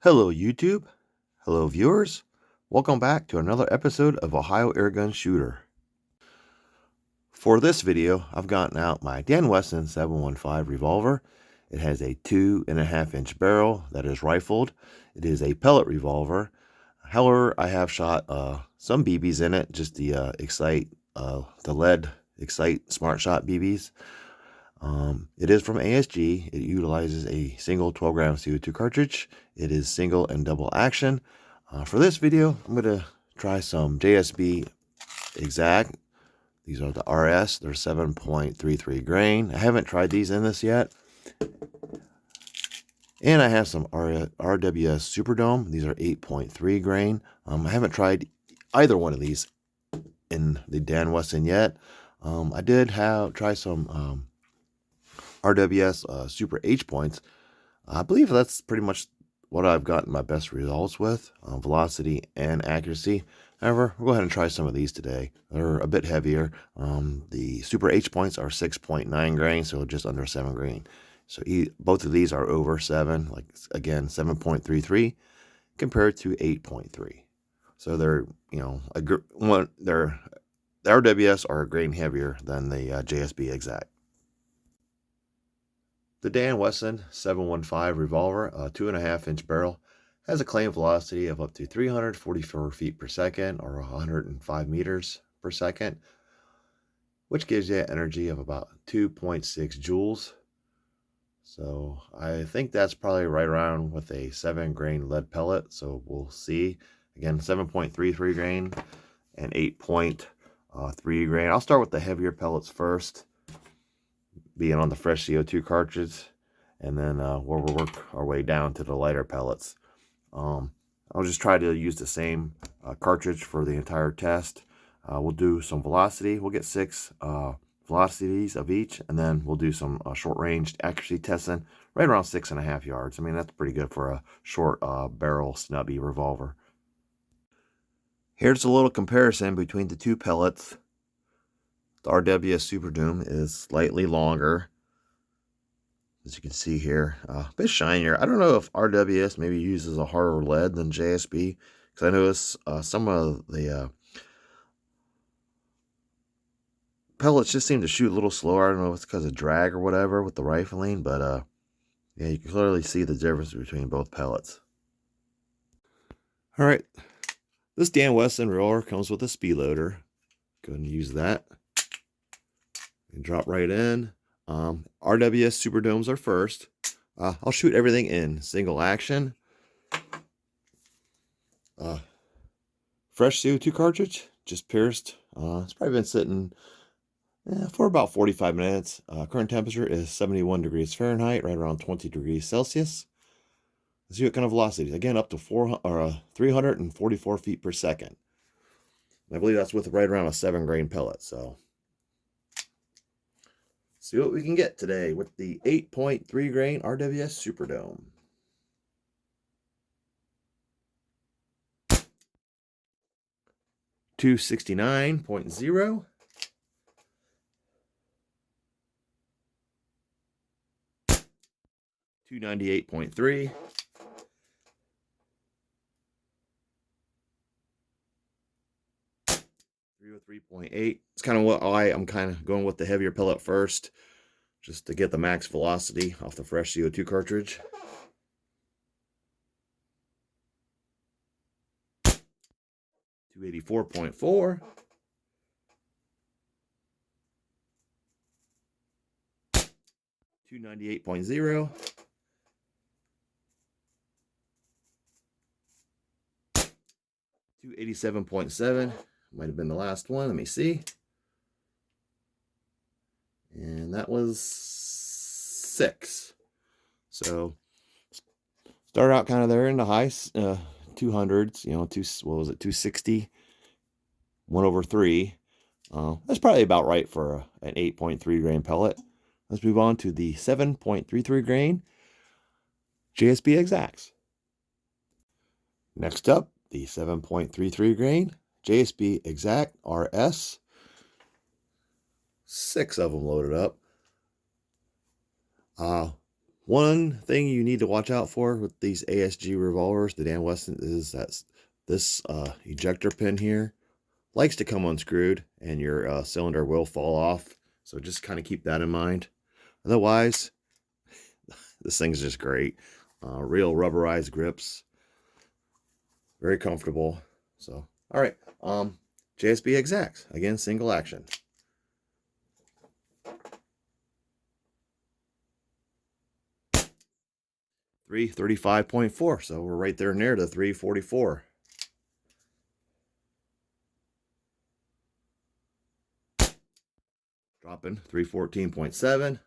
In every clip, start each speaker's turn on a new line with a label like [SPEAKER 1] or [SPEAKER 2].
[SPEAKER 1] Hello YouTube, hello viewers, welcome back to another episode of Ohio Airgun Shooter. For this video, I've gotten out my Dan Wesson 715 revolver. It has a 2.5-inch barrel that is rifled. It is a pellet revolver. However, I have shot some BBs in it, just the lead Excite Smart Shot BBs. It is from ASG. It utilizes a single 12-gram CO2 cartridge. It is single and double action. For this video, I'm going to try some JSB Exact. These are the RS. They're 7.33 grain. I haven't tried these in this yet. And I have some RWS Superdome. These are 8.3 grain. I haven't tried either one of these in the Dan Wesson yet. I did try some RWS Super H points. I believe that's pretty much what I've gotten my best results with, velocity and accuracy. However, we'll go ahead and try some of these today. They're a bit heavier. The Super H points are 6.9 grain, so just under 7 grain. So both of these are over 7, like again 7.33 compared to 8.3. So they're the RWS are a grain heavier than the JSB Exact. The Dan Wesson 715 revolver, a 2.5-inch barrel, has a claim velocity of up to 344 feet per second or 105 meters per second, which gives you energy of about 2.6 joules. So I think that's probably right around with a 7 grain lead pellet. So we'll see. Again, 7.33 grain and 8.3 grain. I'll start with the heavier pellets first, being on the fresh CO2 cartridge, and then we'll work our way down to the lighter pellets. I'll just try to use the same cartridge for the entire test. We'll do some velocity. We'll get 6 velocities of each, and then we'll do some short-range accuracy testing right around 6.5 yards. I mean, that's pretty good for a short barrel snubby revolver. Here's a little comparison between the two pellets. The RWS Superdome is slightly longer, as you can see here, a bit shinier. I don't know if RWS maybe uses a harder lead than JSB, because I noticed some of the pellets just seem to shoot a little slower. I don't know if it's because of drag or whatever with the rifling, but yeah, you can clearly see the difference between both pellets. All right, this Dan Wesson revolver comes with a speed loader. Go ahead and use that. And drop right in. RWS Superdomes are first. I'll shoot everything in single action. Fresh CO2 cartridge, just pierced. It's probably been sitting for about 45 minutes. Current temperature is 71 degrees Fahrenheit, right around 20 degrees Celsius. Let's see what kind of velocity. Again, up to 344 feet per second. I believe that's with right around a 7 grain pellet. So see what we can get today with the 8.3 grain RWS Superdome. .269.0. 298.3. 303.8. It's kind of what I'm kind of going with the heavier pellet first, just to get the max velocity off the fresh CO2 cartridge. 284.4. 298.0. 287.7. Might have been the last one. Let me see. And that was 6. So start out kind of there in the high 200s, you know, what was it, 260, 1/3. That's probably about right for an 8.3 grain pellet. Let's move on to the 7.33 grain JSB Exacts. Next up, the 7.33 grain JSB Exact RS. 6 of them loaded up. One thing you need to watch out for with these ASG revolvers, the Dan Wesson, is that this ejector pin here likes to come unscrewed and your cylinder will fall off. So just kind of keep that in mind. Otherwise, this thing's just great. Real rubberized grips. Very comfortable. So, all right. JSB Exact. Again, single action. 335.4. So we're right there near the 344. Dropping 314.7.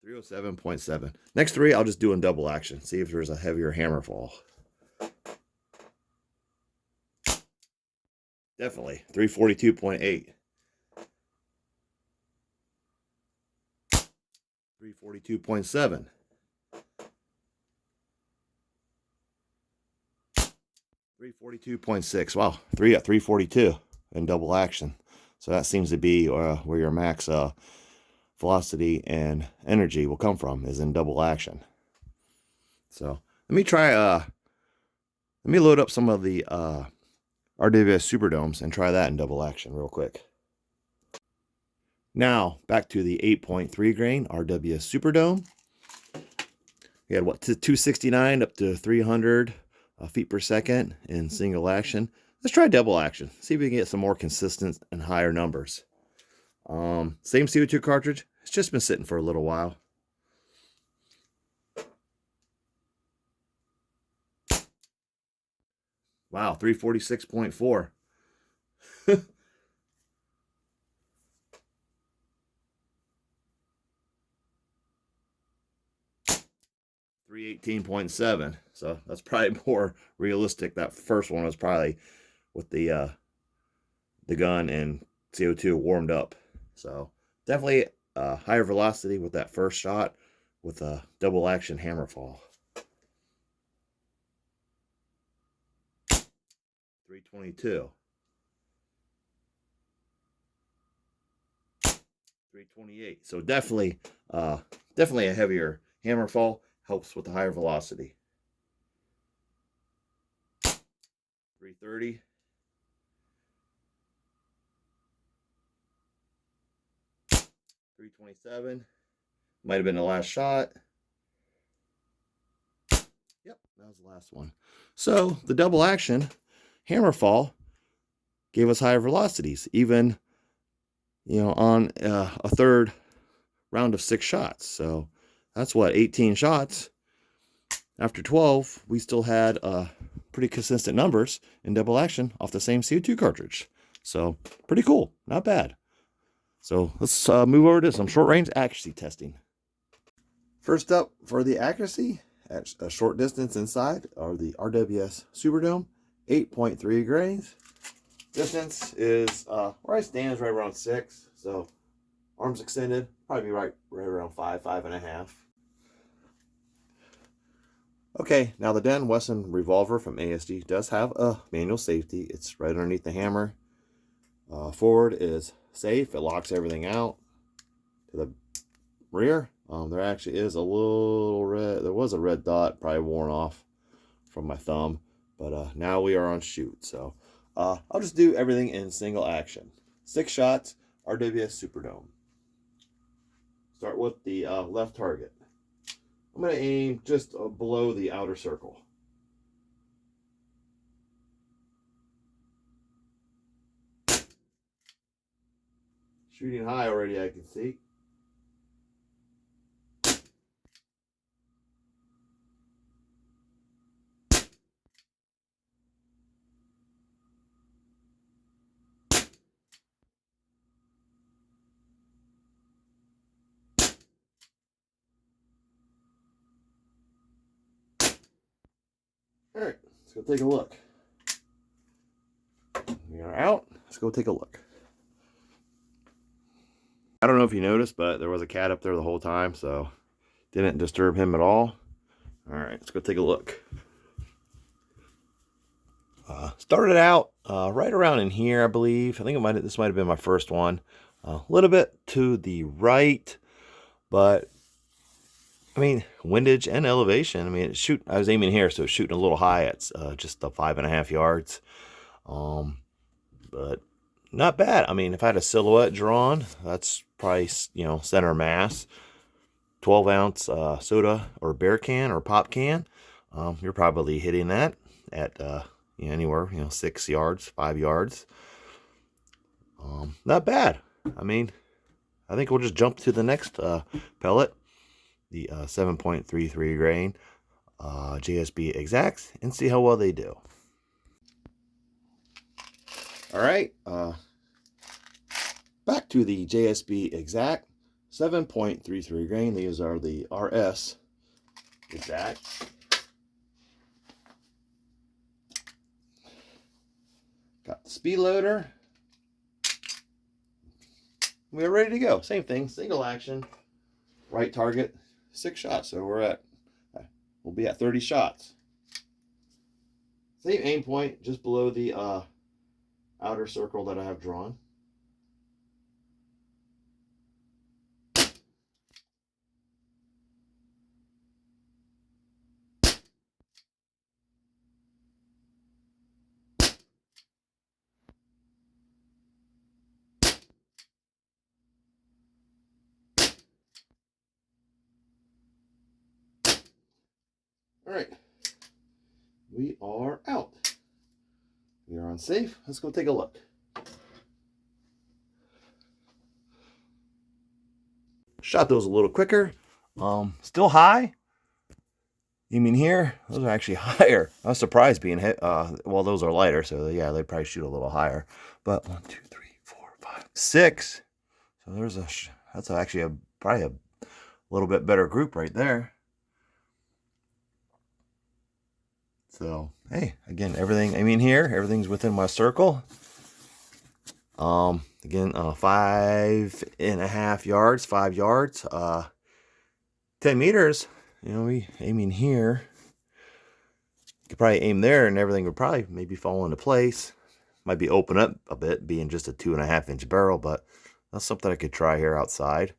[SPEAKER 1] 307.7. Next three, I'll just do in double action. See if there's a heavier hammer fall. Definitely 342.8. 342.7. 342.6. Wow, 342 in double action. So that seems to be where your max velocity and energy will come from, is in double action. So let me try let me load up some of the RWS Superdomes and try that in double action real quick. Now back to the 8.3 grain RWS Superdome. We had what, 269 up to 300 feet per second in single action. Let's try double action. See if we can get some more consistent and higher numbers. Same CO2 cartridge. It's just been sitting for a little while. Wow, 346.4. 318.7. So that's probably more realistic. That first one was probably with the gun and CO2 warmed up. So definitely higher velocity with that first shot with a double action hammer fall. 322. 328. So definitely a heavier hammer fall. Helps with the higher velocity. 330. 327. Might have been the last shot. Yep, that was the last one. So the double action hammer fall gave us higher velocities, even on a third round of 6 shots. So that's what, 18 shots. After 12, we still had pretty consistent numbers in double action off the same CO2 cartridge. So pretty cool, not bad. So let's move over to some short range accuracy testing. First up for the accuracy at a short distance inside are the RWS Superdome 8.3 grains. Distance is where I stand is right around 6. So arms extended, probably right around 5.5. Okay, now the Dan Wesson revolver from ASG does have a manual safety. It's right underneath the hammer. Forward is safe. It locks everything out. To the rear, there actually is a little red. There was a red dot, probably worn off from my thumb. But now we are on shoot. So I'll just do everything in single action. 6 shots, RWS Superdome. Start with the left target. I'm going to aim just below the outer circle. Shooting high already, I can see. All right, let's go take a look. We are out. Let's go take a look. I don't know if you noticed, but there was a cat up there the whole time, so didn't disturb him at all. All right, let's go take a look. Started out right around in here, I believe. I think this might have been my first one. A little bit to the right, but I mean, windage and elevation. I mean, I was aiming here, so it's shooting a little high at just the 5.5 yards. But not bad. I mean, if I had a silhouette drawn, that's probably, center mass. 12-ounce soda or beer can or pop can. You're probably hitting that at anywhere, 6 yards, 5 yards. Not bad. I mean, I think we'll just jump to the next pellet, the 7.33 grain JSB Exact, and see how well they do. All right, back to the JSB Exact 7.33 grain. These are the RS Exact. Got the speed loader. We're ready to go. Same thing, single action, right target, 6 shots. So we'll be at 30 shots. Same aim point, just below the outer circle that I have drawn. All right, we are out. We are on safe. Let's go take a look. Shot those a little quicker. Still high. You mean here? Those are actually higher. I was surprised being hit. Well, those are lighter, so yeah, they probably shoot a little higher. But 1, 2, 3, 4, 5, 6. So there's that's actually probably a little bit better group right there. So, hey, again, everything's within my circle. Again, 5.5 yards, 5 yards, 10 meters. We aiming here. You could probably aim there and everything would probably maybe fall into place. Might be open up a bit, being just a 2.5-inch barrel, but that's something I could try here outside.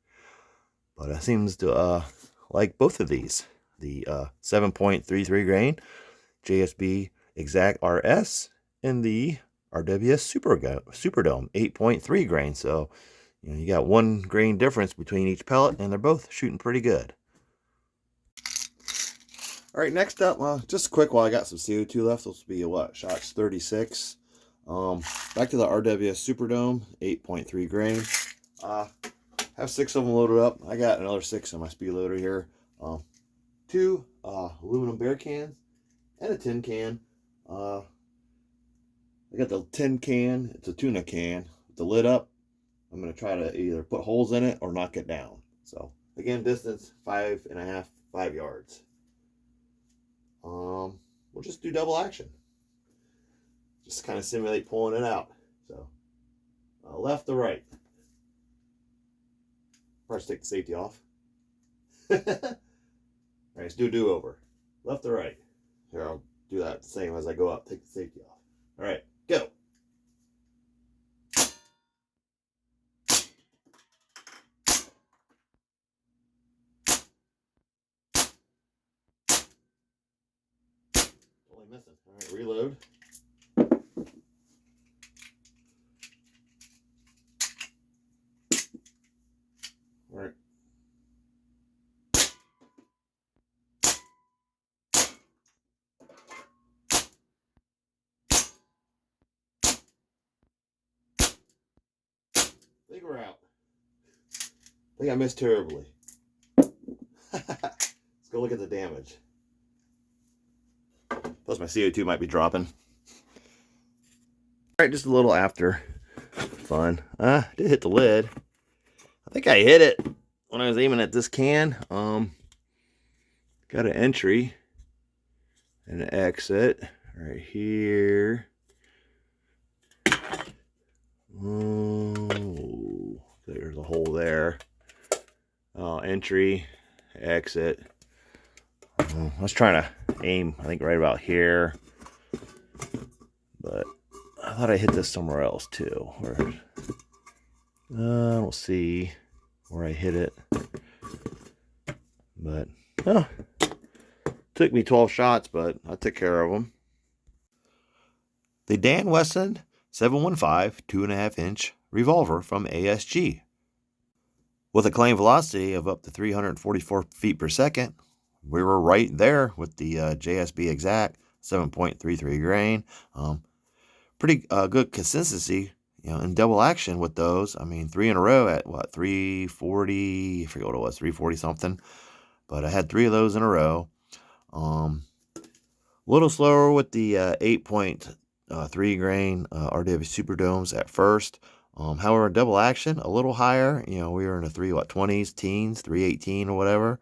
[SPEAKER 1] But it seems to like both of these. The 7.33 grain JSB Exact RS and the RWS Superdome 8.3 grain. So you got 1 grain difference between each pellet, and they're both shooting pretty good. All right, next up, just quick while I got some CO2 left. This will be shots 36. Back to the RWS Superdome 8.3 grain. Have 6 of them loaded up. I got another 6 in my speed loader here. 2 aluminum beer cans and a tin can. I got the tin can. It's a tuna can with the lid up. I'm going to try to either put holes in it or knock it down. So again, distance 5.5, 5 yards. We'll just do double action. Just kind of simulate pulling it out. So left to right. First, take the safety off. All right, let's do a do-over. Left to right. Here, I'll do that the same as I go up. Take the safety off. All right, go. Only missing. All right, reload. All right. I think we're out. I think I missed terribly. Let's go look at the damage. Plus my CO2 might be dropping. All right, just a little after fun. Did hit the lid. I think I hit it when I was aiming at this can. Got an entry and an exit right here. Oh, there's a hole there. Entry, exit. I was trying to aim, I think, right about here, but thought I hit this somewhere else too. I don't see where I hit it. But, took me 12 shots, but I took care of them. The Dan Wesson 715 2.5 inch revolver from ASG. With a claim velocity of up to 344 feet per second, we were right there with the JSB Exact 7.33 grain. Pretty good consistency, in double action with those. I mean, 3 in a row at what, 340? I forget what it was, 340 something. But I had 3 of those in a row. A little slower with the 8.3 grain RWS Superdomes at first. However, double action, a little higher. We were in the 20s, teens, 318 or whatever.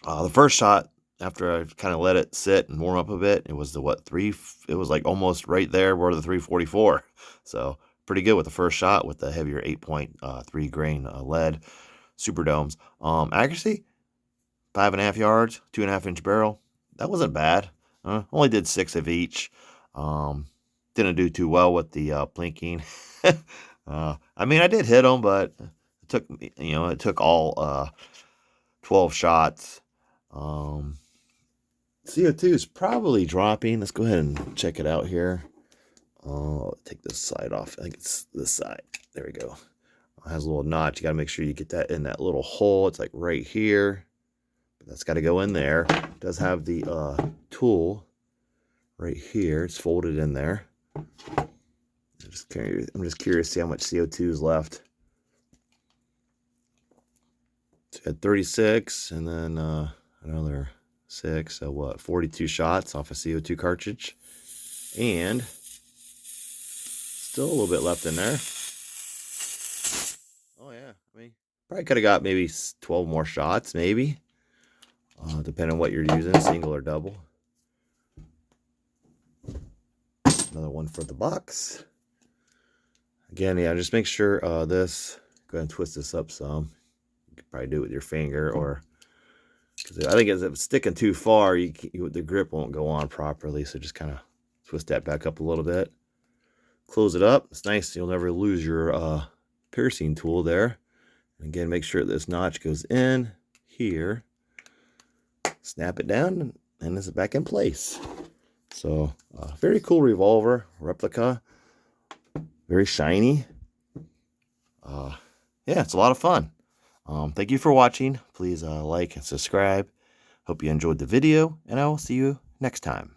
[SPEAKER 1] The first shot, after I kind of let it sit and warm up a bit, it was the it was like almost right there where the 344. So pretty good with the first shot with the heavier 8.3 grain lead Superdomes. Accuracy, 5.5 yards, 2.5 inch barrel. That wasn't bad. Only did 6 of each. Didn't do too well with the plinking. I mean, I did hit them, but it took all 12 shots. CO2 is probably dropping. Let's go ahead and check it out here. Take this side off. I think it's this side. There we go. It has a little notch. You got to make sure you get that in that little hole. It's like right here. But that's got to go in there. It does have the tool right here. It's folded in there. I'm just curious to see how much CO2 is left. So I had 36 and then another 6. So what? 42 shots off a CO2 cartridge. And still a little bit left in there. Oh yeah, I mean, probably could have got maybe 12 more shots, maybe. Depending on what you're using, single or double. Another one for the box. Again, yeah, just make sure this, go ahead and twist this up some. You could probably do it with your finger, or, because I think if it's sticking too far, the grip won't go on properly. So just kind of twist that back up a little bit. Close it up. It's nice. You'll never lose your piercing tool there. And again, make sure this notch goes in here. Snap it down, and it's back in place. So, very cool revolver, replica. Very shiny. Yeah, it's a lot of fun. Thank you for watching. Please like and subscribe. Hope you enjoyed the video, and I will see you next time.